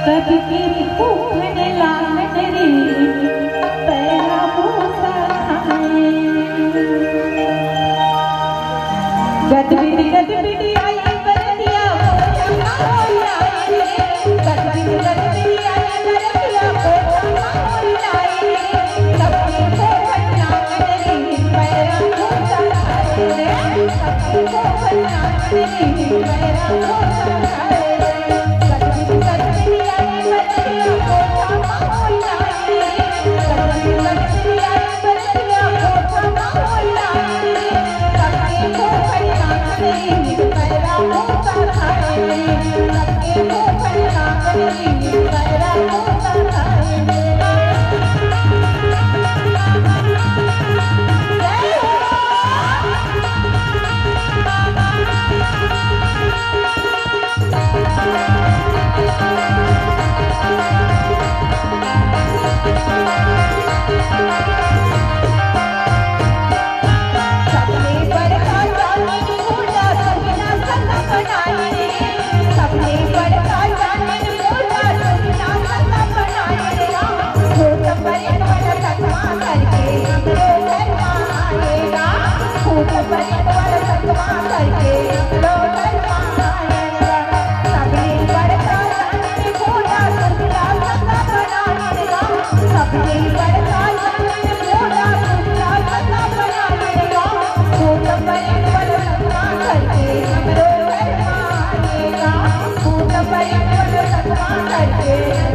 सबकी भूखन लागत रे पैरा भूसा खाए गदबिडी आई बरतिया मोई आई गदबिडी आई बरतिया मोई आई सबकी भूखन लागत रे पैरा भूसा खाए सबकी भूखन लागत रे पैरा भूसा खाए करके